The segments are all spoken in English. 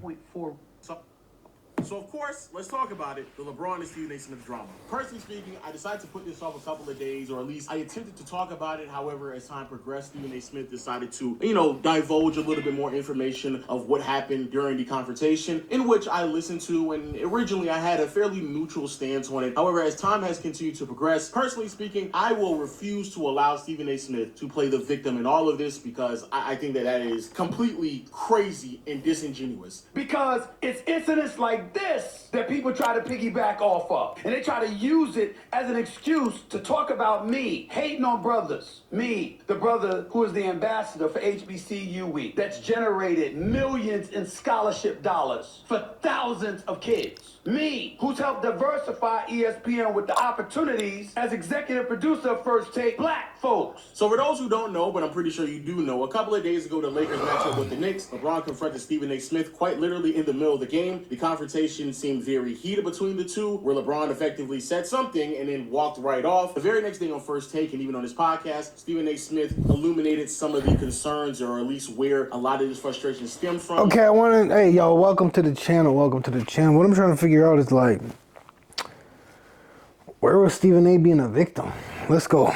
0.4. So, of course, let's talk about it, the LeBron and Stephen A. Smith drama. Personally speaking, I decided to put this off a couple of days, or at least I attempted to talk about it. However, as time progressed, Stephen A. Smith decided to, divulge a little bit more information of what happened during the confrontation, in which I listened to, and originally I had a fairly neutral stance on it. However, as time has continued to progress, personally speaking, I will refuse to allow Stephen A. Smith to play the victim in all of this, because I think that is completely crazy and disingenuous. Because it's incidents like this that people try to piggyback off of. And they try to use it as an excuse to talk about me, hating on brothers. Me, the brother who is the ambassador for HBCU Week, that's generated millions in scholarship dollars for thousands of kids. Me, who's helped diversify ESPN with the opportunities as executive producer of First Take Black folks. So for those who don't know, but I'm pretty sure you do know, a couple of days ago, the Lakers matched up with the Knicks. LeBron confronted Stephen A. Smith quite literally in the middle of the game. The confrontation seemed very heated between the two, where LeBron effectively said something and then walked right off. The very next day on First Take, and even on his podcast, Stephen A. Smith illuminated some of the concerns, or at least where a lot of this frustration stems from. Okay, hey, y'all, welcome to the channel. What I'm trying to figure out is, like, where was Stephen A. being a victim? Let's go.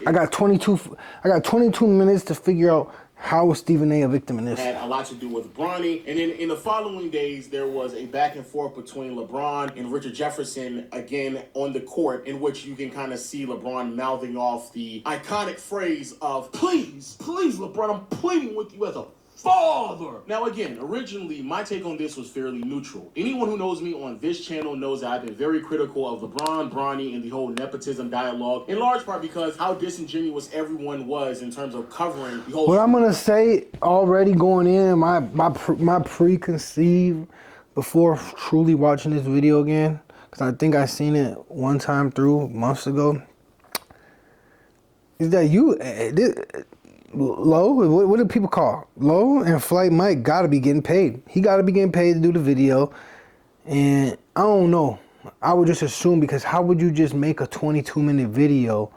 I got 22 minutes to figure out how was Stephen A. victim in this. Had a lot to do with Bronny. And then in the following days, there was a back and forth between LeBron and Richard Jefferson, again, on the court, in which you can kind of see LeBron mouthing off the iconic phrase of, please, LeBron, I'm pleading with you as a father. Now, again, originally, my take on this was fairly neutral. Anyone who knows me on this channel knows that I've been very critical of LeBron, Bronny, and the whole nepotism dialogue, in large part because how disingenuous everyone was in terms of covering the whole... What I'm going to say already going in, my preconceived before truly watching this video again, because I think I seen it one time through months ago, is that Low, what do people call? Low and Flight Mike gotta be getting paid. He gotta be getting paid to do the video. And I don't know. I would just assume, because how would you just make a 22-minute video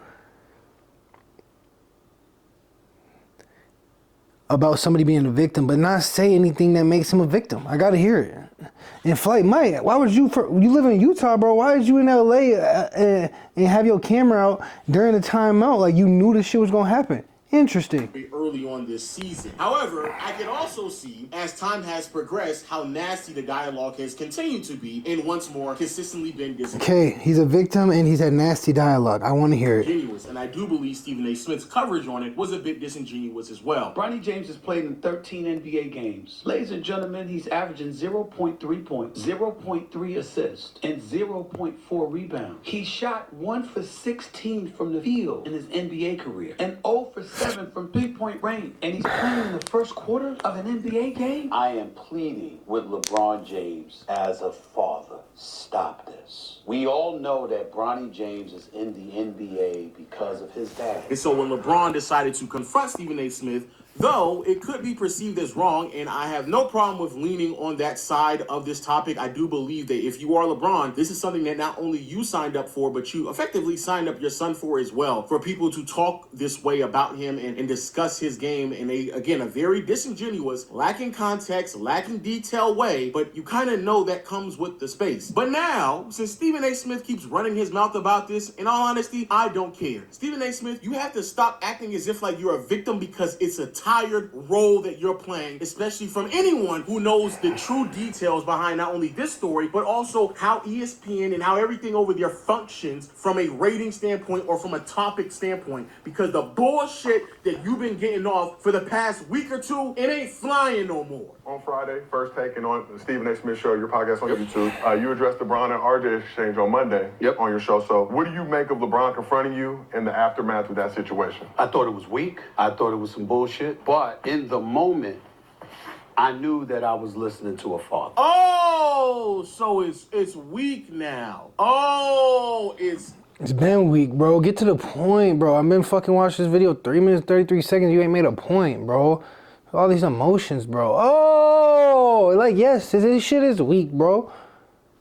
about somebody being a victim but not say anything that makes him a victim? I gotta hear it. And Flight Mike, why would you live in Utah, bro? Why did you in LA and have your camera out during the timeout like you knew this shit was gonna happen? Interesting. Early on this season. However, I can also see, as time has progressed, how nasty the dialogue has continued to be, and once more, consistently been disingenuous. Okay, he's a victim and he's had nasty dialogue. I want to hear it. And I do believe Stephen A. Smith's coverage on it was a bit disingenuous as well. Bronny James has played in 13 NBA games. Ladies and gentlemen, he's averaging 0.3 points, 0.3 assists, and 0.4 rebounds. He shot 1 for 16 from the field in his NBA career, and 0 for 7 from three-point range, and he's playing in the first quarter of an NBA game. I am pleading with LeBron James as a father. Stop this. We all know that Bronny James is in the NBA because of his dad. And so when LeBron decided to confront Stephen A. Smith, though it could be perceived as wrong, and I have no problem with leaning on that side of this topic, I do believe that if you are LeBron, this is something that not only you signed up for, but you effectively signed up your son for as well, for people to talk this way about him and discuss his game in a very disingenuous, lacking context, lacking detail way, but you kind of know that comes with the space. But now, since Stephen A. Smith keeps running his mouth about this, in all honesty, I don't care. Stephen A. Smith, you have to stop acting as if like you're a victim because it's a tired role that you're playing, especially from anyone who knows the true details behind not only this story, but also how ESPN and how everything over there functions from a rating standpoint or from a topic standpoint, because the bullshit that you've been getting off for the past week or two, it ain't flying no more. On Friday, First Take, and on the Stephen A. Smith Show, your podcast on YouTube, you addressed the LeBron and RJ exchange on Monday on your show. So what do you make of LeBron confronting you in the aftermath of that situation? I thought it was weak. I thought it was some bullshit. But in the moment, I knew that I was listening to a father. Oh, so it's weak now. Oh, it's been weak, bro. Get to the point, bro. I've been fucking watching this video 3 minutes, 33 seconds. You ain't made a point, bro. All these emotions, bro. Oh, like, yes, this shit is weak, bro.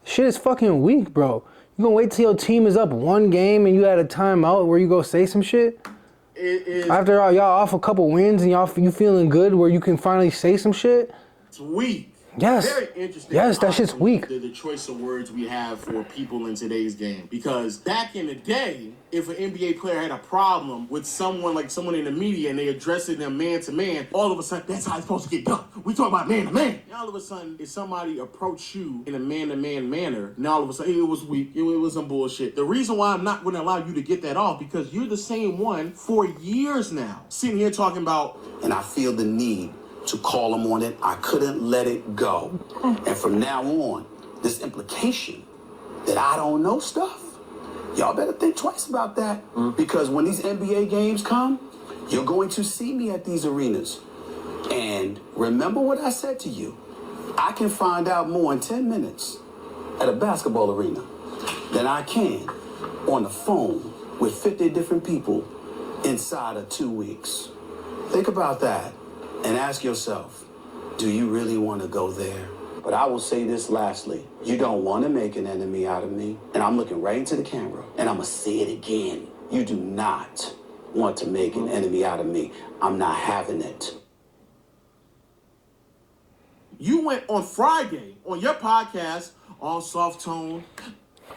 Shit is fucking weak, bro. You gonna wait till your team is up one game and you had a timeout where you go say some shit? It is. After y'all off a couple wins and you feeling good where you can finally say some shit? It's weak. Yes. Very interesting. Yes, that shit's honestly, weak. The choice of words we have for people in today's game. Because back in the day, if an NBA player had a problem with someone in the media and they addressing them man to man, all of a sudden, that's how it's supposed to get done. We talk about man to man. And all of a sudden, if somebody approached you in a man to man manner, now all of a sudden, it was weak. It was some bullshit. The reason why I'm not going to allow you to get that off, because you're the same one for years now, sitting here talking about, And I feel the need to call him on it. I couldn't let it go. And from now on, this implication that I don't know stuff, y'all better think twice about that. Because when these NBA games come, you're going to see me at these arenas. And remember what I said to you. I can find out more in 10 minutes at a basketball arena than I can on the phone with 50 different people inside of 2 weeks. Think about that and ask yourself, do you really want to go there? But I will say this lastly. You don't want to make an enemy out of me. And I'm looking right into the camera. And I'm going to say it again. You do not want to make an enemy out of me. I'm not having it. you went on Friday on your podcast, all soft tone,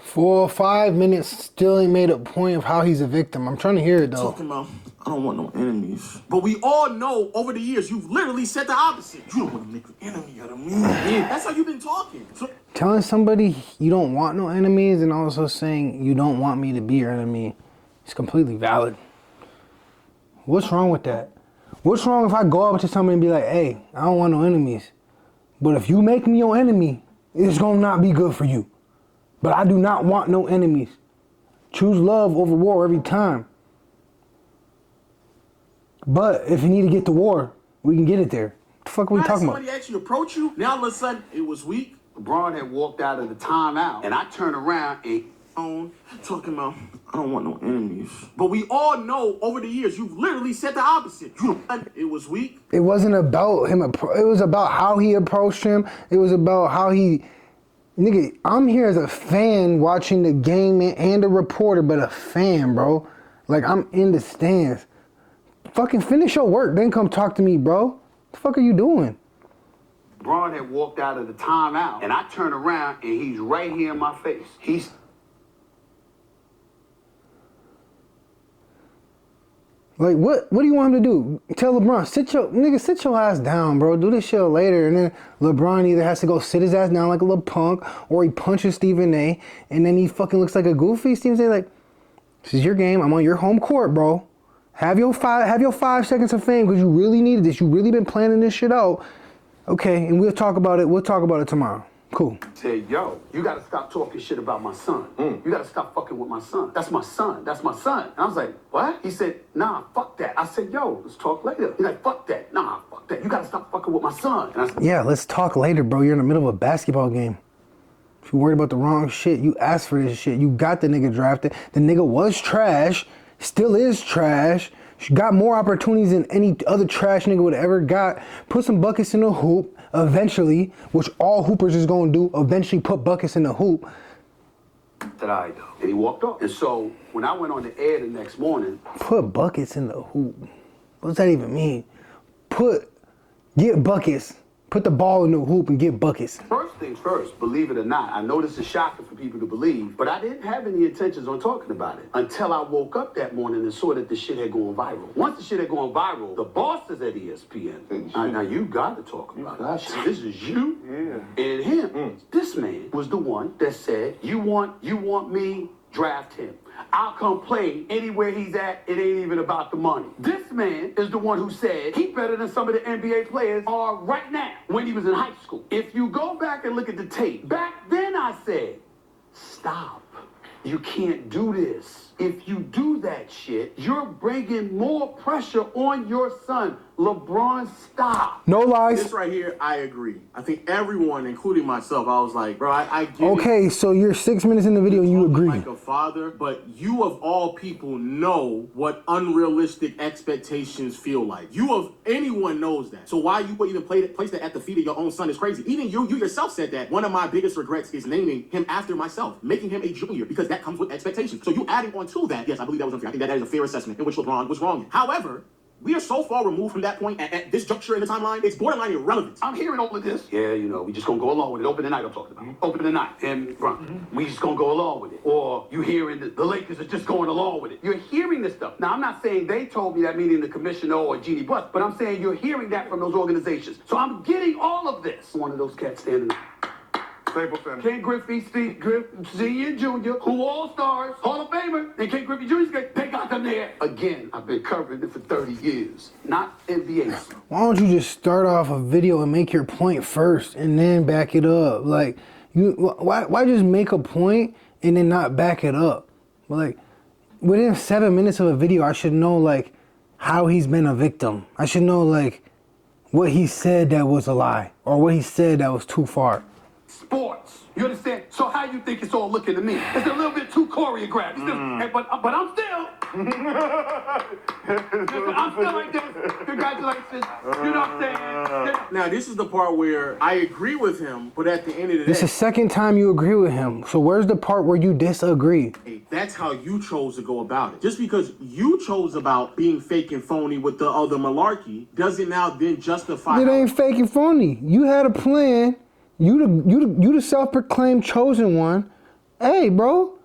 4 or 5 minutes, still ain't made a point of how he's a victim. I'm trying to hear it though. talking about, I don't want no enemies. But we all know over the years, you've literally said the opposite. You don't want to make an enemy out of me. Yeah, that's how you've been talking. So, Telling somebody you don't want no enemies and also saying you don't want me to be your enemy is completely valid. What's wrong with that? What's wrong if I go up to somebody and be like, hey, I don't want no enemies. But if you make me your enemy, it's gonna not be good for you. But I do not want no enemies. Choose love over war every time. But if you need to get to war, we can get it there. What the fuck are we talking about? somebody actually approach you, now all of a sudden, it was weak. LeBron had walked out of the timeout, and I turned around and Talking about, I don't want no enemies. But we all know over the years, you've literally said the opposite. It was weak. It wasn't about him. It was about how he approached him. It was about how he... Nigga, I'm here as a fan watching the game and a reporter, but a fan, bro. Like, I'm in the stands. Fucking finish your work, then come talk to me, bro. What the fuck are you doing? LeBron had walked out of the timeout, and I turned around, and he's right here in my face. Like, what do you want him to do? Tell LeBron, sit your ass down, bro. Do this shit later. And then LeBron either has to go sit his ass down like a little punk, or he punches Stephen A, and then he fucking looks like a goofy. Stephen A like, this is your game. I'm on your home court, bro. Have your 5 seconds of fame because you really needed this. You really been planning this shit out. Okay, and we'll talk about it. We'll talk about it tomorrow. Cool. Said, yo, you gotta stop talking shit about my son. You gotta stop fucking with my son. That's my son. That's my son. And I was like, what? He said, nah, fuck that. I said, yo, let's talk later. He's like, fuck that. Nah, fuck that. You gotta stop fucking with my son. And I said, Yeah, let's talk later, bro. You're in the middle of a basketball game. If you're worried about the wrong shit, you asked for this shit. You got the nigga drafted. The nigga was trash, still is trash. Got more opportunities than any other trash nigga would ever got. Put some buckets in the hoop eventually, which all hoopers is gonna do, eventually put buckets in the hoop. that I do. And he walked off. And so when I went on the air the next morning, Put buckets in the hoop. What does that even mean? Get buckets. Put the ball in the hoop and get buckets. first things first, believe it or not, I know this is shocking for people to believe, but I didn't have any intentions on talking about it until I woke up that morning and saw that the shit had gone viral. Once the shit had gone viral, the bosses at ESPN, now you got to talk about it. This is you and him. This man was the one that said, you want me, draft him. I'll come play anywhere he's at. It ain't even about the money. This man is the one who said he's better than some of the NBA players are right now when he was in high school. If you go back and look at the tape, back then I said, stop. You can't do this. If you do that shit, you're bringing more pressure on your son. LeBron, stop. No lies. This right here, I agree. I think everyone, including myself, I was like, bro, I get it. Okay, so you're 6 minutes in the video and you Talking agree. like a father, but you of all people know what unrealistic expectations feel like. You of anyone knows that. So why you would even place that at the feet of your own son is crazy. Even you yourself said that one of my biggest regrets is naming him after myself, making him a junior, because that comes with expectations. So you adding on to that, yes, I believe that was unfair. I think that is a fair assessment in which LeBron was wrong. However, We are so far removed from that point at this juncture in the timeline, it's borderline irrelevant. I'm hearing all of this. Yeah, we just gonna go along with it. Open the night I'm talking about. Open the night. And we just gonna go along with it. Or you hearing the Lakers are just going along with it. You're hearing this stuff. Now, I'm not saying they told me that, meaning the commissioner or Jeannie Buss, but I'm saying you're hearing that from those organizations. So I'm getting all of this. One of those cats standing up. Staples Center. Ken Griffey, Steve Griffey, Senior and Junior, who all-stars, Hall of Famer, and Ken Griffey Jr., they got them there. Again, I've been covering it for 30 years, not NBA. Why don't you just start off a video and make your point first and then back it up? Like, why just make a point and then not back it up? Like, within 7 minutes of a video, I should know, like, how he's been a victim. I should know, like, what he said that was a lie or what he said that was too far. Sports. You understand? So how you think it's all looking to me? It's a little bit too choreographed. But I'm still. I'm still like this. Congratulations. You know what I'm saying? Now, this is the part where I agree with him, but at the end of the day, This is the second time you agree with him. So where's the part where you disagree? that's how you chose to go about it. Just because you chose about being fake and phony with the other malarkey doesn't now then justify. It ain't fake and phony. You had a plan. You the self-proclaimed chosen one. Hey, bro.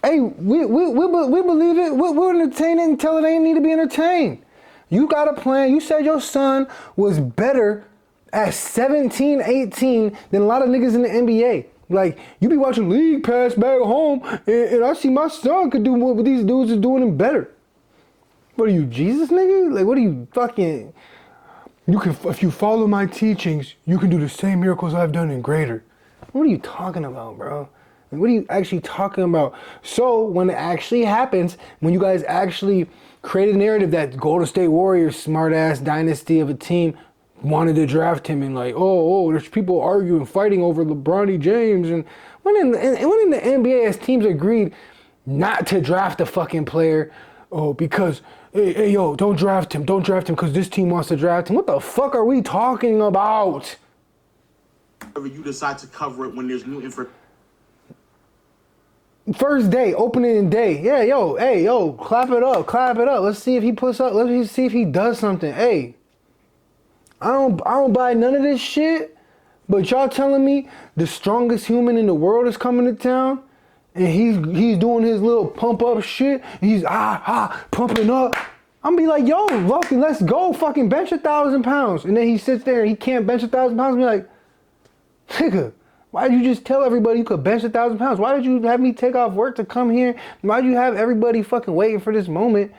Hey, we believe it. We'll entertain it until it ain't need to be entertained. You got a plan. You said your son was better at 17, 18 than a lot of niggas in the NBA. Like, you be watching League Pass back home, and I see my son could do what these dudes is doing and better. What are you, Jesus, nigga? Like, what are you fucking... You can, if you follow my teachings, you can do the same miracles I've done and greater. What are you talking about, bro? Like, what are you actually talking about? So when it actually happens, when you guys actually create a narrative that Golden State Warriors, smart ass dynasty of a team, wanted to draft him, and like, there's people arguing, fighting over LeBron James, and when in the NBA, as teams agreed not to draft a fucking player, because. Hey, yo, don't draft him because this team wants to draft him. What the fuck are we talking about? You decide to cover it when there's new information. First day, opening day. Yeah, yo, clap it up. Let's see if he puts up, let's see if he does something. Hey, I don't buy none of this shit, but y'all telling me the strongest human in the world is coming to town? And he's doing his little pump up shit. He's pumping up. I'm be like, yo, Lucky, let's go, fucking bench 1,000 pounds. And then he sits there and he can't bench 1,000 pounds. And be like, nigga, why did you just tell everybody you could bench 1,000 pounds? Why did you have me take off work to come here? Why did you have everybody fucking waiting for this moment?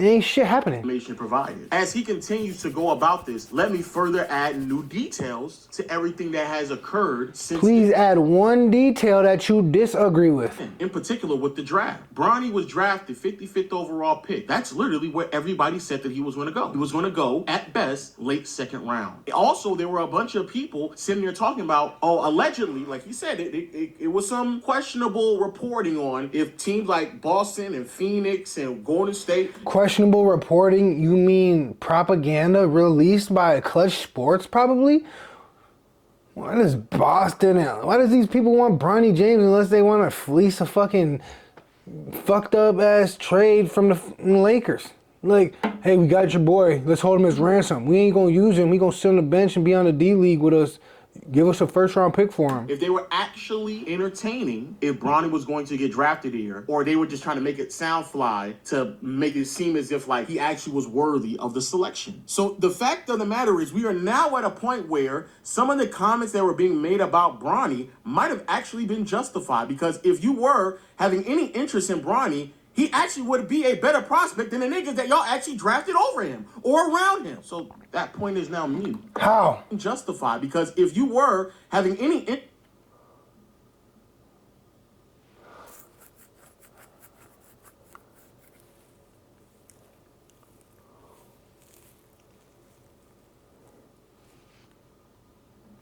And ain't shit happening. Information provided. As he continues to go about this, let me further add new details to everything that has occurred since. Please add one detail that you disagree with. In particular with the draft. Bronny was drafted 55th overall pick. That's literally where everybody said that he was going to go. He was going to go, at best, late second round. Also, there were a bunch of people sitting there talking about, allegedly, like he said, it was some questionable reporting on if teams like Boston and Phoenix and Golden State. Questionable reporting, you mean propaganda released by Clutch Sports, probably? Why does these people want Bronny James unless they want to fleece a fucking fucked up ass trade from the Lakers? Like, hey, we got your boy, let's hold him as ransom. We ain't gonna use him, we gonna sit on the bench and be on the D-League with us. Give us a first round pick for him. If they were actually entertaining if Bronny was going to get drafted here, or they were just trying to make it sound fly to make it seem as if like he actually was worthy of the selection. So the fact of the matter is we are now at a point where some of the comments that were being made about Bronny might have actually been justified, because if you were having any interest in Bronny, he actually would be a better prospect than the niggas that y'all actually drafted over him or around him. So that point is now mute. How? Justified, because if you were having any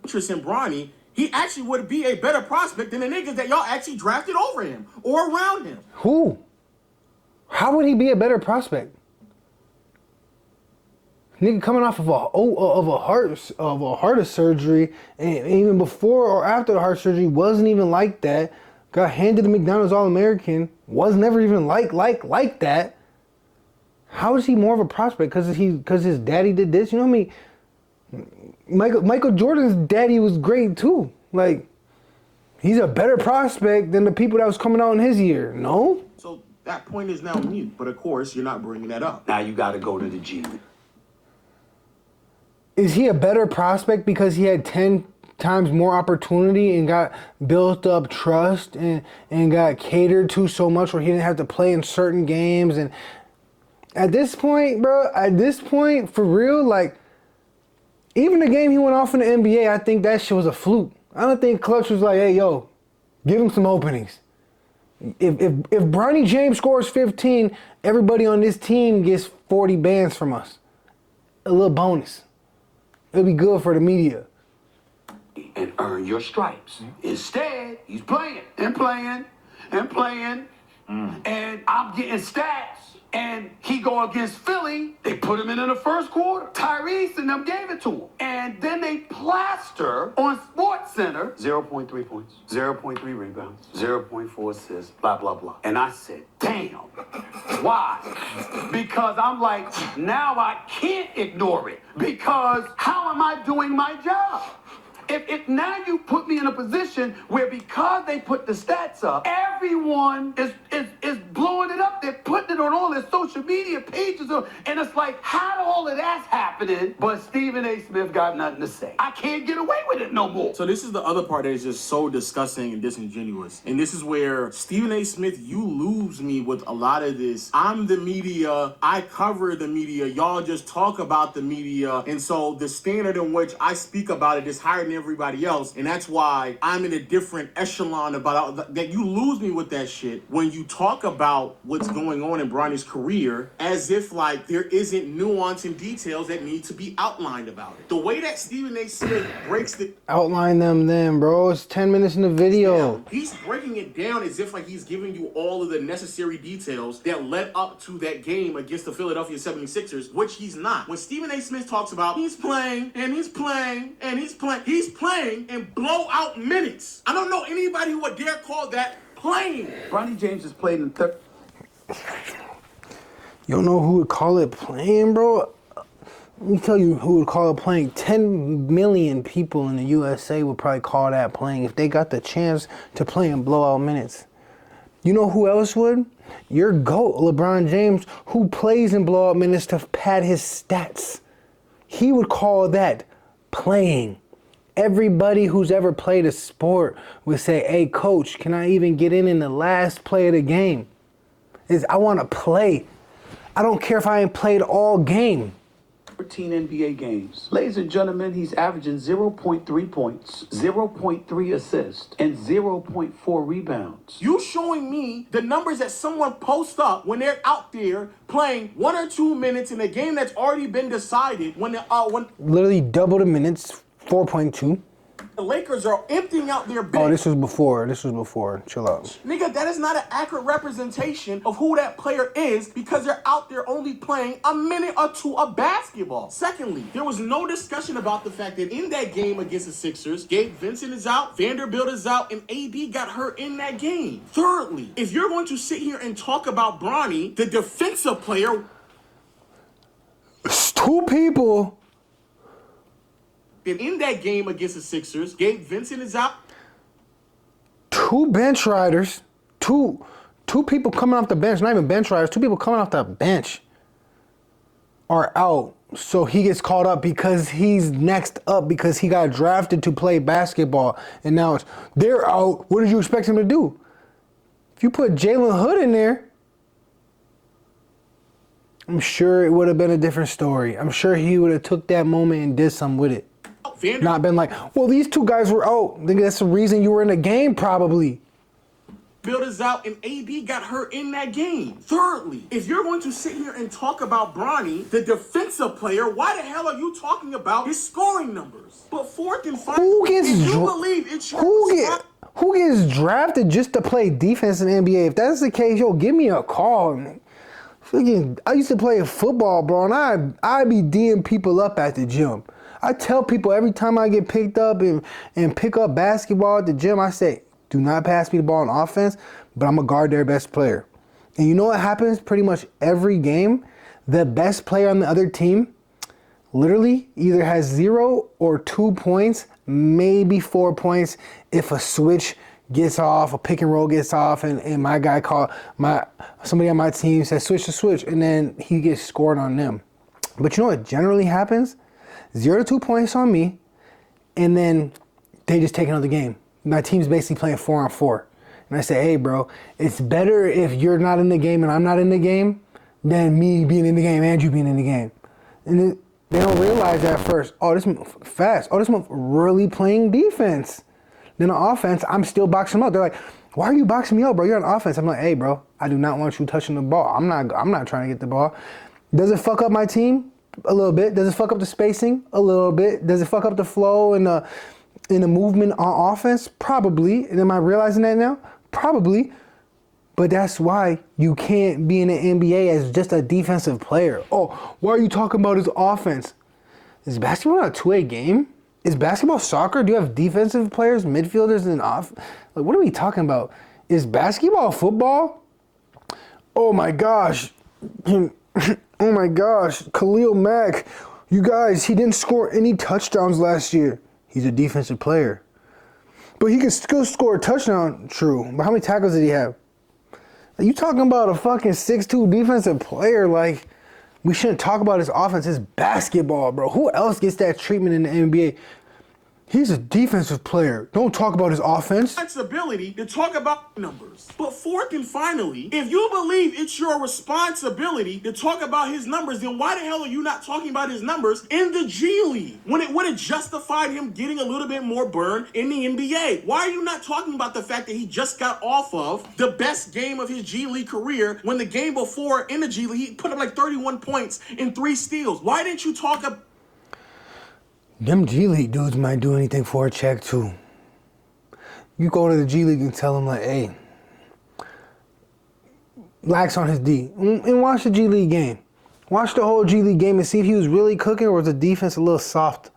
interest in Bronny, he actually would be a better prospect than the niggas that y'all actually drafted over him or around him. Who? How would he be a better prospect? Nigga coming off of a heart surgery, and even before or after the heart surgery wasn't even like that. Got handed the McDonald's All-American, was never even like that. How is he more of a prospect? Because his daddy did this? You know what I mean? Michael Jordan's daddy was great too. Like, he's a better prospect than the people that was coming out in his year. No? So that point is now mute. But of course, you're not bringing that up. Now you got to go to the G. Is he a better prospect because he had 10 times more opportunity and got built up trust and got catered to so much where he didn't have to play in certain games? And at this point, bro, for real, like, even the game he went off in the NBA, I think that shit was a fluke. I don't think Clutch was like, hey, yo, give him some openings. If Bronny James scores 15, everybody on this team gets 40 bands from us. A little bonus. It'll be good for the media. And earn your stripes. Instead, he's playing and playing and playing. And I'm getting stats. And he go against Philly. They put him in the first quarter. Tyrese and them gave it to him. And then they plaster on SportsCenter 0.3 points, 0.3 rebounds, 0.4 assists, blah, blah, blah. And I said, damn. Why? Because I'm like, now I can't ignore it. Because how am I doing my job? If now you put me in a position where because they put the stats up, everyone is blowing it up. They're putting it on all their social media pages. And it's like, how all of that's happening, but Stephen A. Smith got nothing to say? I can't get away with it no more. So this is the other part that is just so disgusting and disingenuous. And this is where Stephen A. Smith, you lose me with a lot of this. I'm the media. I cover the media. Y'all just talk about the media. And so the standard in which I speak about it is higher than everybody else, and that's why I'm in a different echelon about that. You lose me with that shit when you talk about what's going on in Bronny's career as if like there isn't nuance and details that need to be outlined about it. The way that Stephen A. Smith breaks the Outline them then, bro. It's 10 minutes in the video. he's breaking it down as if like he's giving you all of the necessary details that led up to that game against the Philadelphia 76ers, which he's not. When Stephen A. Smith talks about he's playing and he's playing and he's playing in blowout minutes. I don't know anybody who would dare call that playing. Bronny James has played in You don't know who would call it playing, bro? Let me tell you who would call it playing. 10 million people in the USA would probably call that playing if they got the chance to play in blowout minutes. You know who else would? Your GOAT, LeBron James, who plays in blowout minutes to pad his stats. He would call that playing. Everybody who's ever played a sport would say, hey, coach, can I even get in the last play of the game? I want to play. I don't care if I ain't played all game. 13 NBA games. Ladies and gentlemen, he's averaging 0.3 points, 0.3 assists, and 0.4 rebounds. You showing me the numbers that someone posts up when they're out there playing 1 or 2 minutes in a game that's already been decided when Literally double the minutes. 4.2. the Lakers are emptying out their bench. Oh, this was before. Chill out. Nigga, that is not an accurate representation of who that player is because they're out there only playing a minute or two of basketball. Secondly, there was no discussion about the fact that in that game against the Sixers, Gabe Vincent is out, Vanderbilt is out, and AD got hurt in that game. Thirdly, if you're going to sit here and talk about Bronny, the defensive player... It's two people... In that game against the Sixers, Gabe Vincent is out. Two bench riders, two people coming off the bench, not even bench riders, two people coming off the bench are out. So he gets called up because he's next up because he got drafted to play basketball. And now they're out. What did you expect him to do? If you put Jalen Hood in there, I'm sure it would have been a different story. I'm sure he would have took that moment and did something with it. Not been like, well, these two guys were out. I think that's the reason you were in the game, probably. Builders out and AD got hurt in that game. Thirdly, if you're going to sit here and talk about Bronny, the defensive player, why the hell are you talking about his scoring numbers? But fourth and final, who gets if you believe it's your who gets drafted just to play defense in the NBA? If that's the case, yo, give me a call. I used to play football, bro, and I'd be D'ing people up at the gym. I tell people every time I get picked up and pick up basketball at the gym, I say, do not pass me the ball on offense, but I'm going to guard their best player. And you know what happens pretty much every game? the best player on the other team literally either has 0 or 2 points, maybe 4 points if a switch gets off, a pick and roll gets off, and my guy somebody on my team says switch to switch, and then he gets scored on them. But you know what generally happens? 0 to 2 points on me, and then they just take another game. My team's basically playing 4-on-4. And I say, hey, bro, it's better if you're not in the game and I'm not in the game than me being in the game and you being in the game. And then they don't realize that at first. Oh, this fast. Oh, this month really playing defense. Then on offense, I'm still boxing them up. They're like, why are you boxing me up, bro? You're on offense. I'm like, hey, bro, I do not want you touching the ball. I'm not trying to get the ball. Does it fuck up my team? A little bit. Does it fuck up the spacing? A little bit. Does it fuck up the flow and the movement on offense? Probably. And am I realizing that now? Probably. But that's why you can't be in the NBA as just a defensive player. Oh, why are you talking about his offense? Is basketball not a 2A game? Is basketball soccer? Do you have defensive players, midfielders, and off? Like, what are we talking about? Is basketball football? Oh my gosh. Oh my gosh. Khalil Mack. You guys, he didn't score any touchdowns last year. He's a defensive player. But he can still score a touchdown, true. But how many tackles did he have? You talking about a fucking 6'2" defensive player, like, we shouldn't talk about his offense. It's basketball, bro. Who else gets that treatment in the NBA? He's a defensive player. Don't talk about his offense. Responsibility to talk about numbers. But fourth and finally, if you believe it's your responsibility to talk about his numbers, then why the hell are you not talking about his numbers in the G League when it would have justified him getting a little bit more burn in the NBA? Why are you not talking about the fact that he just got off of the best game of his G League career when the game before in the G League he put up like 31 points and 3 steals? Why didn't you talk about Them G League dudes might do anything for a check too. You go to the G League and tell them like, hey, lax on his D. And watch the G League game. Watch the whole G League game and see if he was really cooking or was the defense a little soft.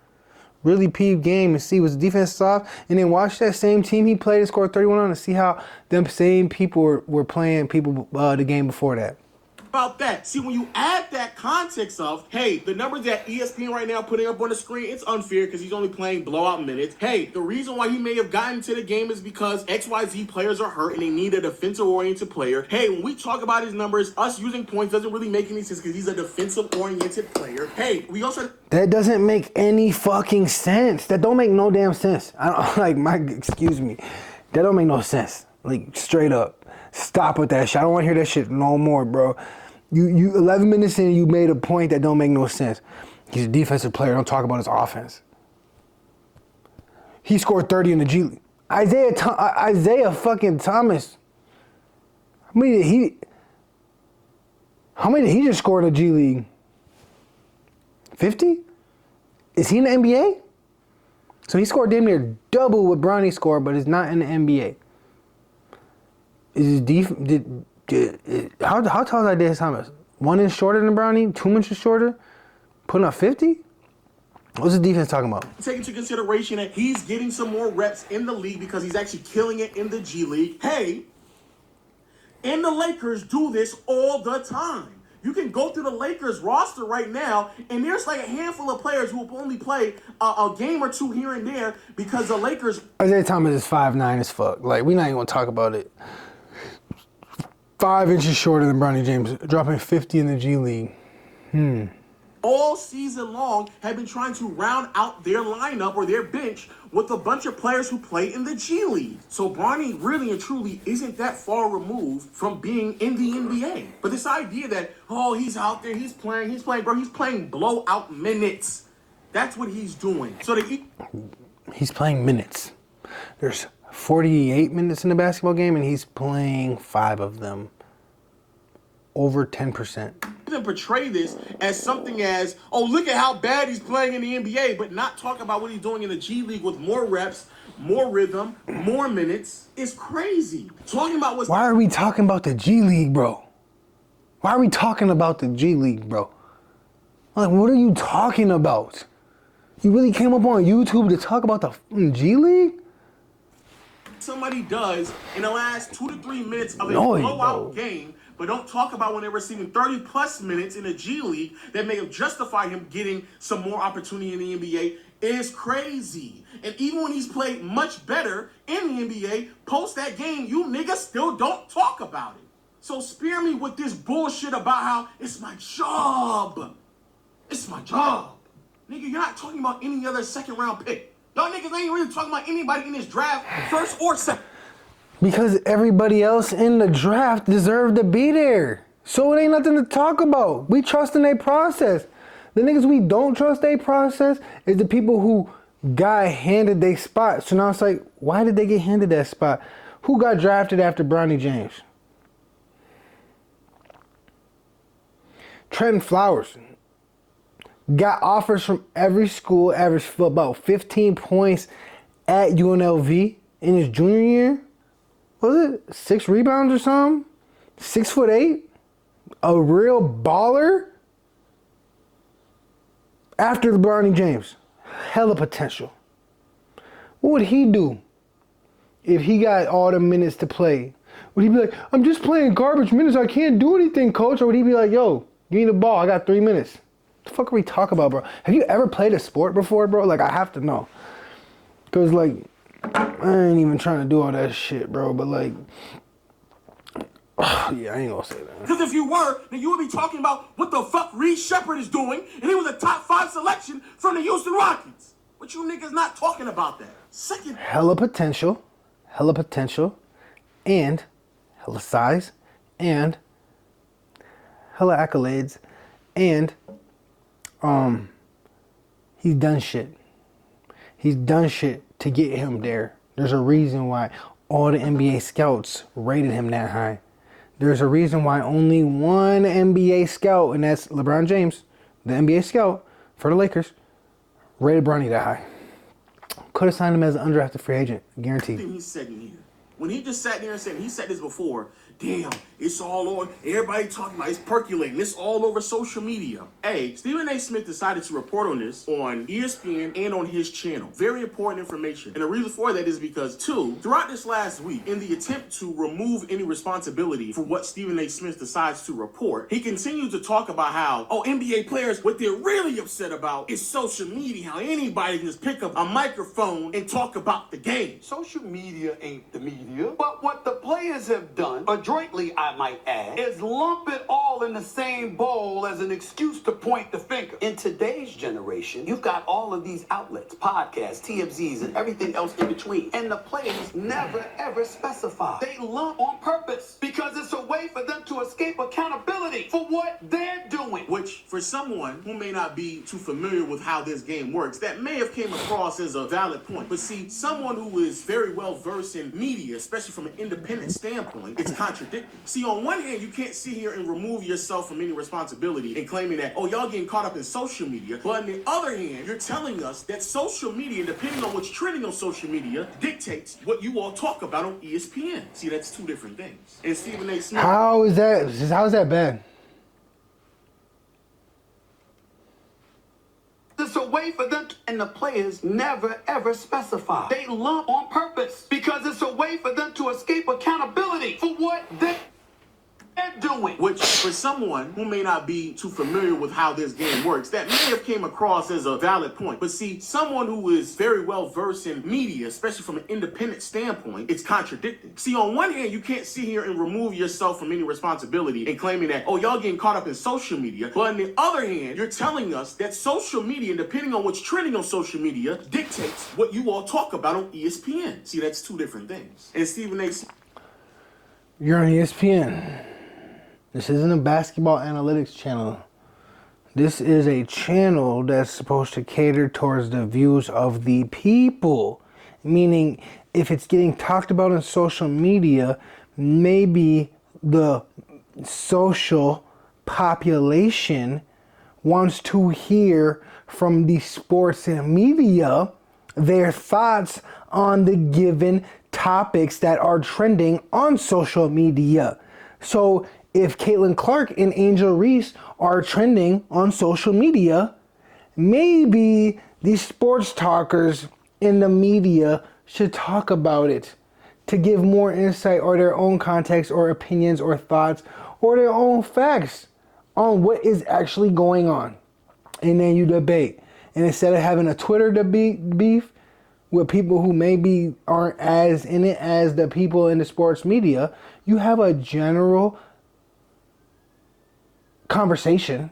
Really peep game and see was the defense soft. And then watch that same team he played and scored 31 on and see how them same people were playing the game before that. About that. See, when you add that context of, hey, the numbers that ESPN right now putting up on the screen, it's unfair because he's only playing blowout minutes. Hey, the reason why he may have gotten to the game is because XYZ players are hurt and they need a defensive-oriented player. Hey, when we talk about his numbers, us using points doesn't really make any sense because he's a defensive-oriented player. Hey, we also... That doesn't make any fucking sense. That don't make no damn sense. Excuse me. That don't make no sense. Like, straight up. Stop with that shit. I don't want to hear that shit no more, bro. You 11 minutes in, you made a point that don't make no sense. He's a defensive player. Don't talk about his offense. He scored 30 in the G League. Isaiah fucking Thomas. How many did he just score in the G League? 50? Is he in the NBA? So he scored damn near double what Bronny scored, but is not in the NBA. Is his how tall is Isaiah Thomas? 1 inch shorter than Bronny? 2 inches shorter? Putting up 50? What's the defense talking about? Take into consideration that he's getting some more reps in the league because he's actually killing it in the G League. Hey, and the Lakers do this all the time. You can go through the Lakers roster right now, and there's like a handful of players who will only play a game or two here and there because the Lakers... Isaiah Thomas is 5'9" as fuck. Like, we're not even going to talk about it. 5 inches shorter than Bronny James, dropping 50 in the G League. all season long have been trying to round out their lineup or their bench with a bunch of players who play in the G League. So Bronny really and truly isn't that far removed from being in the NBA. But this idea that, oh, he's out there, he's playing, bro, he's playing blowout minutes. That's what he's doing. So he's playing minutes. There's 48 minutes in the basketball game, and he's playing 5 of them. Over 10%. Even portray this as something as, oh, look at how bad he's playing in the NBA, but not talk about what he's doing in the G League with more reps, more rhythm, more minutes. It's crazy. Talking about what's... Why are we talking about the G League, bro? Why are we talking about the G League, bro? Like, what are you talking about? You really came up on YouTube to talk about the G League? Somebody does in the last 2 to 3 minutes of a blowout game but don't talk about when they're receiving 30 plus minutes in the G League that may have justified him getting some more opportunity in the NBA is crazy. And even when he's played much better in the NBA, post that game, you niggas still don't talk about it. So spare me with this bullshit about how it's my job. It's my job. Nigga, you're not talking about any other second round pick. Y'all niggas ain't really talking about anybody in this draft, first or second. Because everybody else in the draft deserved to be there. So it ain't nothing to talk about. We trust in their process. The niggas we don't trust their process is the people who got handed their spot. So now it's like, why did they get handed that spot? Who got drafted after Bronny James? Trenton Flowers got offers from every school, averaged for about 15 points at UNLV in his junior year. What was it 6 rebounds or something? 6'8", a real baller. After Bronny James, hella potential. What would he do if he got all the minutes to play? Would he be like, I'm just playing garbage minutes, I can't do anything, coach? Or would he be like, yo, give me the ball, I got 3 minutes? What the fuck are we talking about, bro? Have you ever played a sport before, bro? Like, I have to know. Because, like, I ain't even trying to do all that shit, bro. But, like, yeah, I ain't gonna say that. Because if you were, then you would be talking about what the fuck Reed Shepard is doing, and he was a top 5 selection from the Houston Rockets. But you niggas not talking about that. Second. Hella potential, and hella size, and hella accolades, and he's done shit. He's done shit to get him there. There's a reason why all the NBA scouts rated him that high. There's a reason why only one NBA scout, and that's LeBron James, the NBA scout for the Lakers, rated Bronny that high. Could have signed him as an undrafted free agent, guaranteed. He said in here. When he just sat there and said, he said this before, damn, it's all on, everybody talking about, it's percolating, it's all over social media. A, Stephen A. Smith decided to report on this on ESPN and on his channel. Very important information. And the reason for that is because, 2, throughout this last week, in the attempt to remove any responsibility for what Stephen A. Smith decides to report, he continued to talk about how, NBA players, what they're really upset about is social media, how anybody can just pick up a microphone and talk about the game. Social media ain't the media. But what the players have done, adroitly I might add, is lump it all in the same bowl as an excuse to point the finger. In today's generation, you've got all of these outlets, podcasts, TMZs, and everything else in between. And the players never ever specify. They lump on purpose because it's a way for them to escape accountability for what they're doing. Which, for someone who may not be too familiar with how this game works, that may have came across as a valid point. But see, someone who is very well versed in media, especially from an independent standpoint, it's contradicting. See, on one hand, you can't sit here and remove yourself from any responsibility and claiming that, y'all getting caught up in social media. But on the other hand, you're telling us that social media, depending on what's trending on social media, dictates what you all talk about on ESPN. See, that's 2 different things. And Stephen A. Smith. How is that bad? It's a way for them to, and the players never ever specify. They lump on purpose because it's a way for them to escape accountability for what they're doing. Which, for someone who may not be too familiar with how this game works, that may have came across as a valid point. But see, someone who is very well versed in media, especially from an independent standpoint, it's contradicting. See, on one hand, you can't sit here and remove yourself from any responsibility and claiming that, y'all getting caught up in social media. But on the other hand, you're telling us that social media, depending on what's trending on social media, dictates what you all talk about on ESPN. See, that's 2 different things. And Stephen A. You're on ESPN. This isn't a basketball analytics channel. This is a channel that's supposed to cater towards the views of the people. Meaning, if it's getting talked about on social media, maybe the social population wants to hear from the sports and media their thoughts on the given topics that are trending on social media. So if Caitlin Clark and Angel Reese are trending on social media, maybe these sports talkers in the media should talk about it to give more insight or their own context or opinions or thoughts or their own facts on what is actually going on. And then you debate. And instead of having a Twitter beef with people who maybe aren't as in it as the people in the sports media, you have a general conversation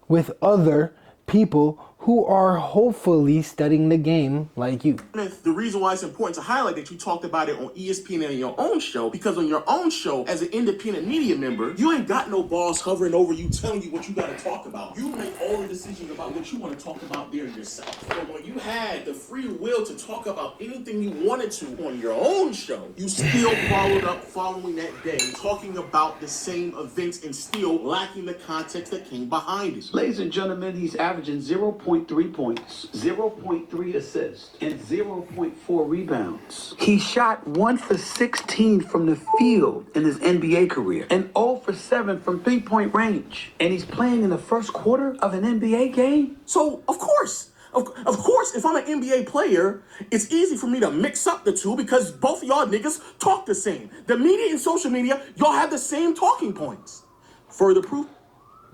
with other people who are hopefully studying the game like you. The reason why it's important to highlight that you talked about it on ESPN and your own show, because on your own show, as an independent media member, you ain't got no boss hovering over you telling you what you got to talk about. You make all the decisions about what you want to talk about there yourself. So when you had the free will to talk about anything you wanted to on your own show, you still followed up following that day, talking about the same events and still lacking the context that came behind it. Ladies and gentlemen, he's averaging 0.3 points, 0.3 assists, and 0.4 rebounds. He shot 1 for 16 from the field in his NBA career and 0 for 7 from three-point range. And he's playing in the first quarter of an NBA game? So, of course, if I'm an NBA player, it's easy for me to mix up the two because both of y'all niggas talk the same. The media and social media, y'all have the same talking points. Further proof?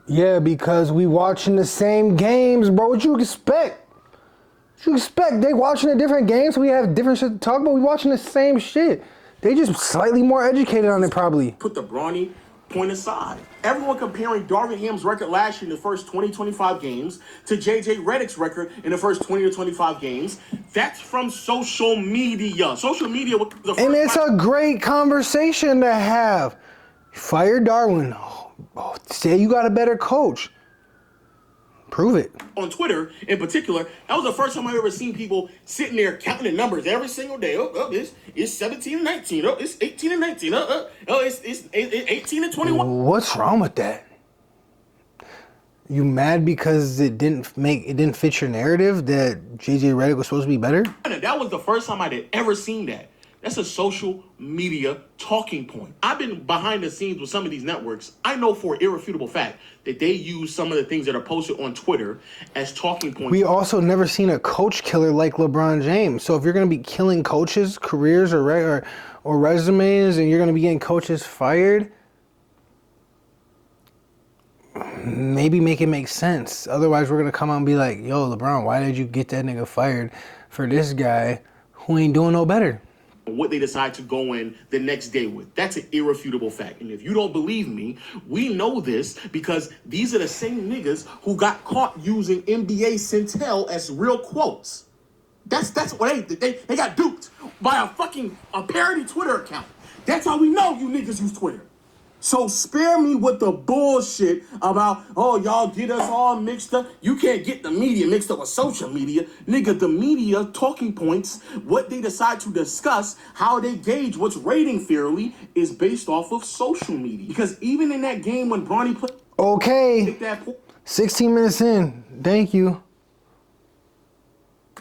Yeah, because we watching the same games, bro. What you expect? What you expect? They watching the different games. We have different shit to talk about. We watching the same shit. They just slightly more educated on it, probably. Put the Bronny point aside. Everyone comparing Darvin Ham's record last year in the first 20-25 games to JJ Redick's record in the first 20 to 25 games. That's from social media. Social media was the first. And it's a great conversation to have. Fire Darwin. Oh, say you got a better coach. Prove it. On Twitter, in particular, that was the first time I've ever seen people sitting there counting the numbers every single day. It's 17 and 19. It's 18 and 19. It's 18 and 21. What's wrong with that? You mad because it didn't fit your narrative that JJ Redick was supposed to be better? That was the first time I had ever seen that. That's a social media talking point. I've been behind the scenes with some of these networks. I know for an irrefutable fact that they use some of the things that are posted on Twitter as talking points. We also never seen a coach killer like LeBron James. So if you're going to be killing coaches' careers or resumes and you're going to be getting coaches fired, maybe make it make sense. Otherwise, we're going to come out and be like, yo, LeBron, why did you get that nigga fired for this guy who ain't doing no better? What they decide to go in the next day with. That's an irrefutable fact. And if you don't believe me, we know this because these are the same niggas who got caught using NBA Centel as real quotes. That's what they got duped by a parody Twitter account. That's how we know you niggas use Twitter. So spare me with the bullshit about, oh, y'all get us all mixed up. You can't get the media mixed up with social media. Nigga, the media talking points, what they decide to discuss, how they gauge what's rating fairly is based off of social media. Because even in that game when Bronny played... Okay, 16 minutes in. Thank you.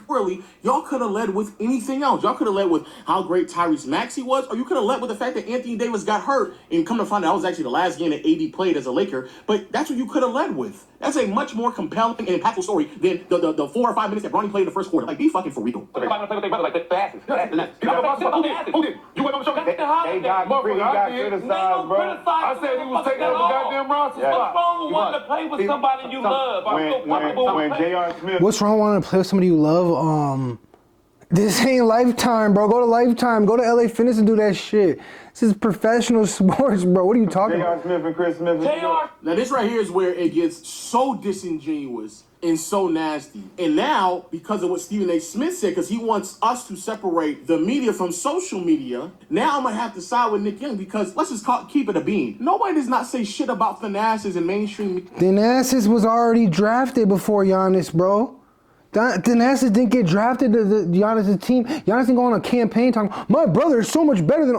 Really, y'all could have led with anything else. Y'all could have led with how great Tyrese Maxey was, or you could have led with the fact that Anthony Davis got hurt and come to find out that was actually the last game that AD played as a Laker. But that's what you could have led with. That's a much more compelling and impactful story than the 4 or 5 minutes that Bronny played in the first quarter. Like, be fucking for real. Everybody want to play with their brother like that fast. Who did? You went on the show? They got criticized, bro. I said he was taking over goddamn roster spot. What's wrong with wanting to play with somebody you love? When J.R. Smith... What's wrong wanting to play with somebody you love? This ain't Lifetime, bro. Go to Lifetime. Go to LA Fitness and do that shit. This is professional sports, bro. What are you talking J.R. about? Smith and Chris Smith. Now this right here is where it gets so disingenuous and so nasty. And now, because of what Stephen A. Smith said, because he wants us to separate the media from social media, now I'm going to have to side with Nick Young because let's just keep it a bean. Nobody does not say shit about Thanasis in mainstream. Thanasis was already drafted before Giannis, bro. Thanasis didn't get drafted to Giannis' team. Giannis didn't go on a campaign talking, my brother is so much better than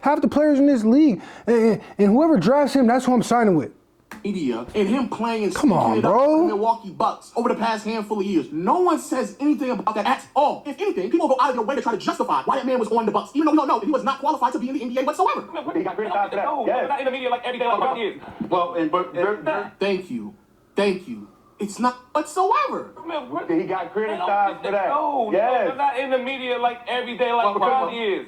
half the players in this league. And whoever drafts him, that's who I'm signing with. Media and him playing Come on, bro. The Milwaukee Bucks over the past handful of years. No one says anything about that at all. If anything, people go out of their way to try to justify why that man was on the Bucks, even though we don't know that he was not qualified to be in the NBA whatsoever. He got criticized for that. No, Yes. not in the media like every day like Bronny is. Well, Thank you. It's not whatsoever. he got criticized for that. No, they're not in the media like every day like Bronny is.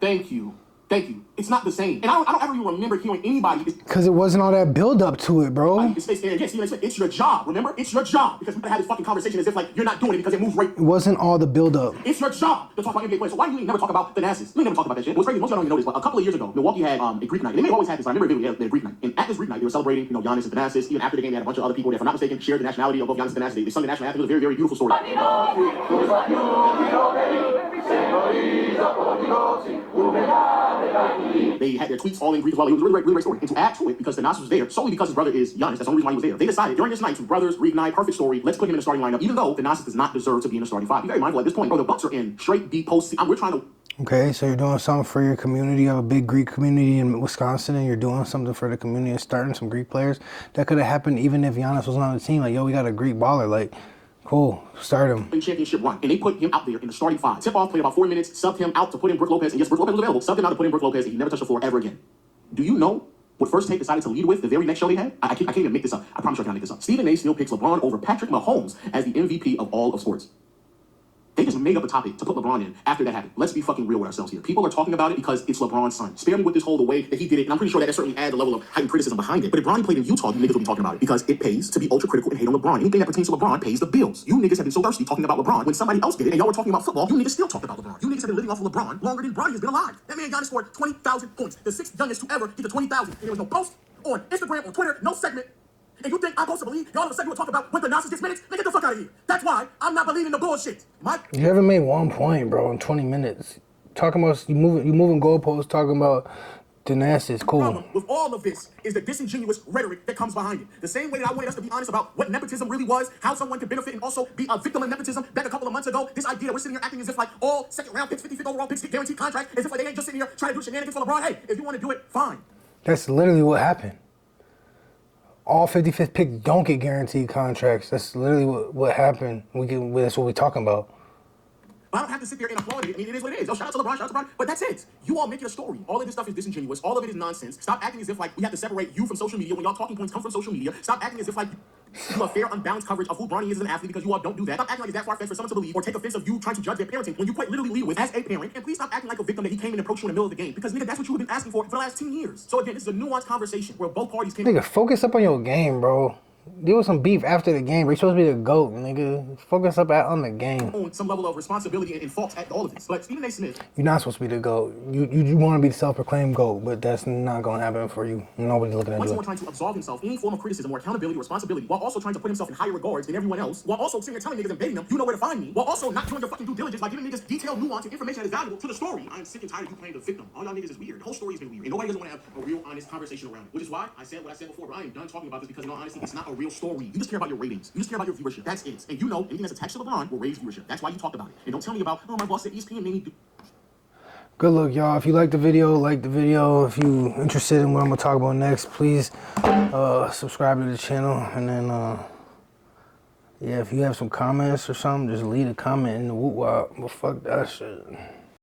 Thank you. Thank you. It's not the same. And I don't ever even remember hearing anybody. Because it wasn't all that build up to it, bro. It's your job. Remember? It's your job. Because we had this fucking conversation as if like you're not doing it because it moves right. It wasn't all the build up. It's your job to talk about NBA players. So why do you never talk about Thanasis? You never talk about that shit. What's crazy, most of y'all don't even know this, but a couple of years ago, Milwaukee had a Greek night. And they may have always had this. I remember they had a Greek night. And at this Greek night, they were celebrating, Giannis and Thanasis. Even after the game, they had a bunch of other people that, if I'm not mistaken, shared the nationality of both Giannis and Thanasis. They sung the national anthem. It was a very, very beautiful story. They had their tweets all in Greek as well. It was a really great story. And to add to it, because Thanasis was there, solely because his brother is Giannis, that's the only reason why he was there. They decided during this night to brothers, Greek night, perfect story, let's put him in the starting lineup, even though Thanasis does not deserve to be in the starting five. Be very mindful at this point, bro, the Bucks are in straight B post. We're trying to. Okay, so you're doing something for your community. You have a big Greek community in Wisconsin, and you're doing something for the community and starting some Greek players. That could have happened even if Giannis was on the team. Like, yo, we got a Greek baller. Like, cool, start him. Championship run, and they put him out there in the starting five. Tip-off, played about 4 minutes, subbed him out to put in Brook Lopez, and yes, Brook Lopez was available. Subbed him out to put in Brook Lopez, and he never touched the floor ever again. Do you know what First Take decided to lead with the very next show they had? I can't even make this up. I promise you I can't make this up. Stephen A. still picks LeBron over Patrick Mahomes as the MVP of all of sports. They just made up a topic to put LeBron in after that happened. Let's be fucking real with ourselves here. People are talking about it because it's LeBron's son. Spare me with this whole the way that he did it, and I'm pretty sure that certainly adds a level of heightened criticism behind it. But if Bronny played in Utah, you niggas will be talking about it because it pays to be ultra critical and hate on LeBron. Anything that pertains to LeBron pays the bills. You niggas have been so thirsty talking about LeBron when somebody else did it, and y'all were talking about football. You niggas still talked about LeBron. You niggas have been living off of LeBron longer than Bronny has been alive. That man Giannis scored 20,000 points, the 6th youngest to ever get to 20,000, and there was no post on Instagram or Twitter, no segment. And you think I'm supposed to believe y'all of a sudden you were talking about when Thanasis gets minutes? Man, get the fuck out of here. That's why I'm not believing the bullshit. You haven't made 1 point, bro, in 20 minutes. Talking about you moving goalposts, talking about Thanasis, cool. The problem with all of this is the disingenuous rhetoric that comes behind it. The same way that I wanted us to be honest about what nepotism really was, how someone could benefit and also be a victim of nepotism back a couple of months ago. This idea that we're sitting here acting as if like all second round picks, 55th overall picks get guaranteed contracts, as if like they ain't just sitting here trying to do shenanigans for LeBron. Hey, if you want to do it, fine. That's literally what happened. All 55th picks don't get guaranteed contracts. That's literally what happened. That's what we're talking about. I don't have to sit there and applaud it. I mean, it is what it is. Oh, shout out to LeBron, shout out to LeBron. But that's it. You all make it a story. All of this stuff is disingenuous. All of it is nonsense. Stop acting as if like we have to separate you from social media when y'all talking points come from social media. Stop acting as if like you do a fair, unbalanced coverage of who Bronny is as an athlete because you all don't do that. Stop acting like it's that far-fetched for someone to believe or take offense of you trying to judge their parenting when you quite literally lead with as a parent. And please stop acting like a victim that he came and approached you in the middle of the game because nigga, that's what you have been asking for the last 10 years. So again, this is a nuanced conversation where both parties came. Nigga, focus up on your game, bro. Deal with some beef after the game. You're supposed to be the GOAT, nigga. Focus up on the game. On some level of responsibility and fault at all of this. But Stephen A. Smith. You're not supposed to be the GOAT. You want to be the self-proclaimed GOAT, but that's not going to happen for you. Nobody's looking at you. Once trying to absolve himself any form of criticism or accountability or responsibility while also trying to put himself in higher regards than everyone else, while also sitting here telling niggas and begging them, you know where to find me, while also not doing your fucking due diligence by giving niggas detailed nuance and information that is valuable to the story. I'm sick and tired of you playing the victim. All y'all niggas is weird. The whole story has been weird. And nobody doesn't want to have a real honest conversation around it. Which is why I said what I said before, but I am done talking about this because in all honesty, it's not a real story. You just care about your ratings. You just care about your viewership. That's it. And you know anything that's attached to LeBron will raise viewership. That's why you talked about it. And don't tell me about, oh, my boss at ESPN made me do. Good luck, y'all. If you like the video, like the video. If you interested in what I'm going to talk about next, please subscribe to the channel. And then, yeah, if you have some comments or something, just leave a comment in the whoop wop. But fuck that shit.